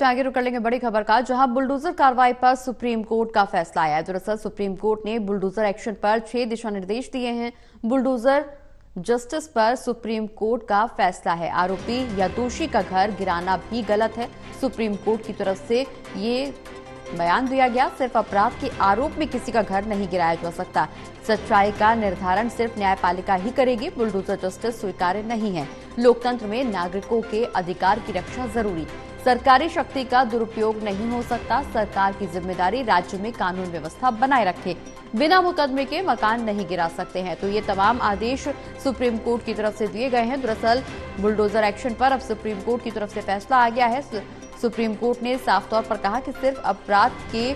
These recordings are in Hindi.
पे आगे रुक कर लेंगे बड़ी खबर का, जहां बुलडोजर कार्रवाई पर सुप्रीम कोर्ट का फैसला आया है। दरअसल सुप्रीम कोर्ट ने बुलडोजर एक्शन पर 6 दिशा निर्देश दिए हैं। बुलडोजर जस्टिस पर सुप्रीम कोर्ट का फैसला है। आरोपी या दोषी का घर गिराना भी गलत है। सुप्रीम कोर्ट की तरफ से ये बयान दिया गया, सिर्फ अपराध के आरोप में किसी का घर नहीं गिराया जा सकता। सच्चाई का निर्धारण सिर्फ न्यायपालिका ही करेगी। बुलडोजर जस्टिस स्वीकार्य नहीं है। लोकतंत्र में नागरिकों के अधिकार की रक्षा जरूरी। सरकारी शक्ति का दुरुपयोग नहीं हो सकता। सरकार की जिम्मेदारी राज्य में कानून व्यवस्था बनाए रखे। बिना मुकदमे के मकान नहीं गिरा सकते हैं। तो ये तमाम आदेश सुप्रीम कोर्ट की तरफ से दिए गए हैं। दरअसल बुलडोजर एक्शन पर अब सुप्रीम कोर्ट की तरफ से फैसला आ गया है। सुप्रीम कोर्ट ने साफ तौर पर कहा कि सिर्फ अपराध के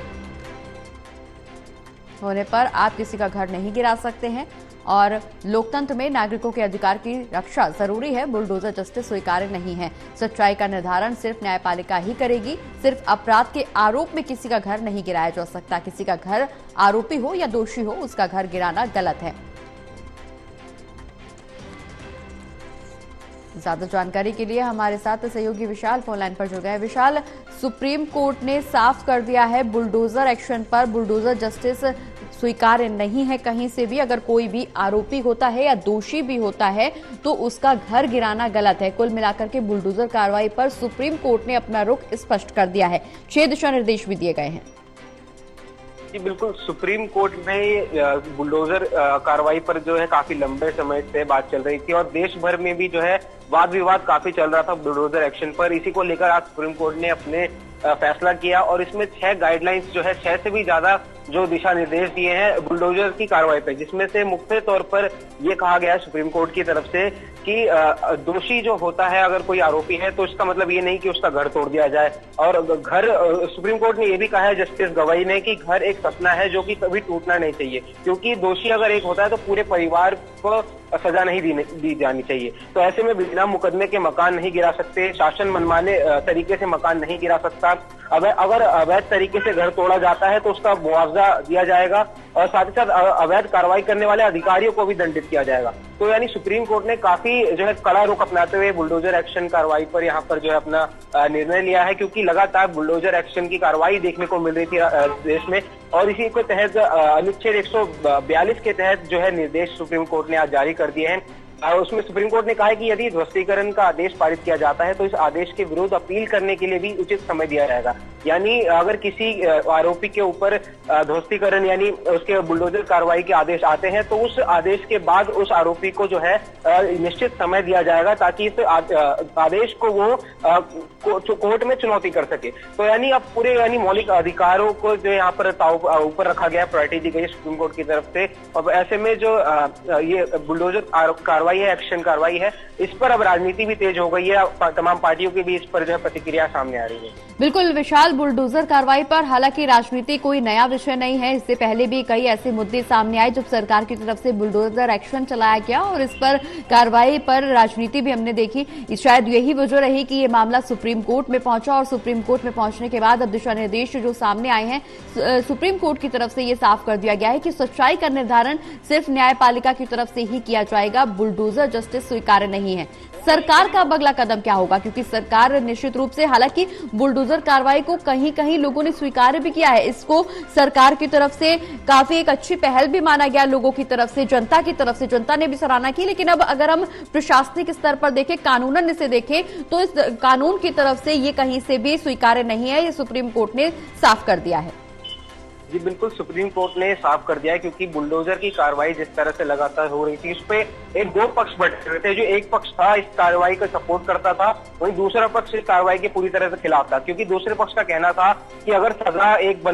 होने पर आप किसी का घर नहीं गिरा सकते हैं और लोकतंत्र में नागरिकों के अधिकार की रक्षा जरूरी है। बुलडोजर जस्टिस स्वीकार्य नहीं है। सच्चाई का निर्धारण सिर्फ न्यायपालिका ही करेगी। सिर्फ अपराध के आरोप में किसी का घर नहीं गिराया जा सकता। किसी का घर आरोपी हो या दोषी हो, उसका घर गिराना गलत है। ज्यादा जानकारी के लिए हमारे साथ सहयोगी विशाल फोनलाइन पर जुड़ गए। विशाल, सुप्रीम कोर्ट ने साफ कर दिया है बुलडोजर एक्शन पर बुलडोजर जस्टिस स्वीकार्य नहीं है कहीं से भी। अगर कोई भी आरोपी होता है या दोषी भी होता है तो उसका घर गिराना गलत है। कुल मिलाकर के बुलडोजर कार्रवाई पर सुप्रीम कोर्ट ने अपना रुख स्पष्ट कर दिया है। 6 दिशा निर्देश भी दिए गए हैं। जी बिल्कुल, सुप्रीम कोर्ट में बुलडोजर कार्रवाई पर जो है काफी लंबे समय से बात चल रही थी और देश भर में भी जो है वाद विवाद काफी चल रहा था बुलडोजर एक्शन पर। इसी को लेकर आज सुप्रीम कोर्ट ने अपने फैसला किया और इसमें 6 गाइडलाइंस जो है 6 से भी ज्यादा जो दिशा निर्देश दिए हैं बुलडोजर की कार्रवाई पर, जिसमें से मुख्य तौर पर यह कहा गया है सुप्रीम कोर्ट की तरफ से कि दोषी जो होता है, अगर कोई आरोपी है तो इसका मतलब ये नहीं कि उसका घर तोड़ दिया जाए। और घर, सुप्रीम कोर्ट ने यह भी कहा है जस्टिस गवाई ने कि घर एक सपना है जो कि कभी टूटना नहीं चाहिए, क्योंकि दोषी अगर एक होता है तो पूरे परिवार को सजा नहीं दी जानी चाहिए। तो ऐसे में बिना मुकदमे के मकान नहीं गिरा सकते। शासन मनमाने तरीके से मकान नहीं गिरा सकता। अगर अवैध तरीके से घर तोड़ा जाता है तो उसका मुआवजा दिया जाएगा और साथ ही साथ अवैध कार्रवाई करने वाले अधिकारियों को भी दंडित किया जाएगा। तो यानी सुप्रीम कोर्ट ने काफी जो है कड़ा रुख अपनाते हुए बुलडोजर एक्शन कार्रवाई पर यहाँ पर जो है अपना निर्णय लिया है, क्योंकि लगातार बुलडोजर एक्शन की कार्रवाई देखने को मिल रही थी देश में। और इसी के तहत अनुच्छेद 142 के तहत जो है निर्देश सुप्रीम कोर्ट ने आज जारी कर दिए हैं। उसमें सुप्रीम कोर्ट ने कहा है कि यदि ध्वस्तीकरण का आदेश पारित किया जाता है तो इस आदेश के विरुद्ध अपील करने के लिए भी उचित समय दिया जाएगा। यानी अगर किसी आरोपी के ऊपर ध्वस्तीकरण यानी उसके बुलडोजर कार्रवाई के आदेश आते हैं तो उस आदेश के बाद उस आरोपी को जो है निश्चित समय दिया जाएगा ताकि इस आदेश को वो कोर्ट में चुनौती कर सके। तो यानी अब पूरे मौलिक अधिकारों को जो यहाँ पर ऊपर रखा गया, प्रायोरिटी दी गई है सुप्रीम कोर्ट की तरफ से। और ऐसे में जो ये बुलडोजर कार्रवाई है, एक्शन कार्रवाई है, इस पर अब राजनीति भी तेज हो गई है। तमाम पार्टियों की भी इस पर जो है प्रतिक्रिया सामने आ रही है। बिल्कुल विशाल, बुलडोजर कार्रवाई पर हालांकि राजनीति कोई नया विषय नहीं है। इससे पहले भी कई ऐसे मुद्दे सामने आए जब सरकार की तरफ से बुलडोजर एक्शन चलाया गया और इस पर कार्रवाई पर राजनीति भी हमने देखी। शायद यही वजह रही कि ये मामला सुप्रीम कोर्ट में पहुंचा और सुप्रीम कोर्ट में पहुंचने के बाद अब दिशा निर्देश जो सामने आए हैं, सुप्रीम कोर्ट की तरफ से ये साफ कर दिया गया है कि सच्चाई का निर्धारण सिर्फ न्यायपालिका की तरफ से ही किया जाएगा। बुलडोजर जस्टिस स्वीकार्य नहीं है। सरकार का अब अगला कदम क्या होगा, क्योंकि सरकार निश्चित रूप से, हालांकि बुलडोजर कार्रवाई को कहीं कहीं लोगों ने स्वीकार्य भी किया है। इसको सरकार की तरफ से काफी एक अच्छी पहल भी माना गया लोगों की तरफ से, जनता की तरफ से, जनता ने भी सराहना की। लेकिन अब अगर हम प्रशासनिक स्तर पर देखें, कानूनन इसे देखें, तो इस कानून की तरफ से ये कहीं से भी स्वीकार्य नहीं है। ये सुप्रीम कोर्ट ने साफ कर दिया है। जी बिल्कुल, सुप्रीम कोर्ट ने साफ कर दिया है, क्योंकि बुलडोजर की कार्रवाई जिस तरह से लगातार हो रही थी उस पे एक दो पक्ष बैठे हुए थे। जो एक पक्ष था इस कार्रवाई को सपोर्ट करता था, वहीं दूसरा पक्ष इस कार्रवाई के पूरी तरह से खिलाफ था, क्योंकि दूसरे पक्ष का कहना था कि अगर सजा एक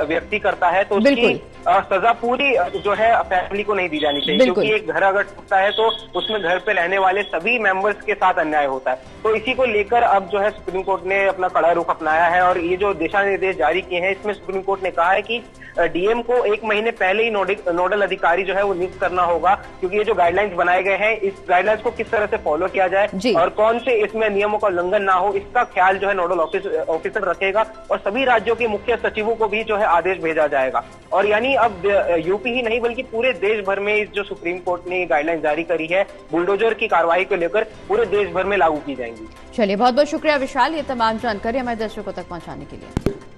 व्यक्ति करता है तो उसकी सजा पूरी जो है फैमिली को नहीं दी जानी चाहिए, क्योंकि एक घर अगर टूटता है तो उसमें घर पे रहने वाले सभी मेंबर्स के साथ अन्याय होता है। तो इसी को लेकर अब जो है सुप्रीम कोर्ट ने अपना कड़ा रुख अपनाया है और ये जो दिशा निर्देश जारी किए हैं इसमें सुप्रीम कोर्ट ने कहा है कि कि डीएम को 1 महीने पहले ही नोडल अधिकारी जो है वो नियुक्त करना होगा, क्योंकि ये जो गाइडलाइंस बनाए गए हैं, इस गाइडलाइंस को किस तरह से फॉलो किया जाए और कौन से इसमें नियमों का उल्लंघन ना हो, इसका ख्याल जो है नोडल ऑफिसर रखेगा और सभी राज्यों के मुख्य सचिवों को भी जो है आदेश भेजा जाएगा। और यानी अब यूपी ही नहीं बल्कि पूरे देश भर में जो सुप्रीम कोर्ट ने गाइडलाइन जारी करी है बुलडोजर की कार्रवाई को लेकर, पूरे देश भर में लागू की जाएंगी। चलिए, बहुत बहुत शुक्रिया विशाल, ये तमाम जानकारी हमारे दर्शकों तक पहुंचाने के लिए।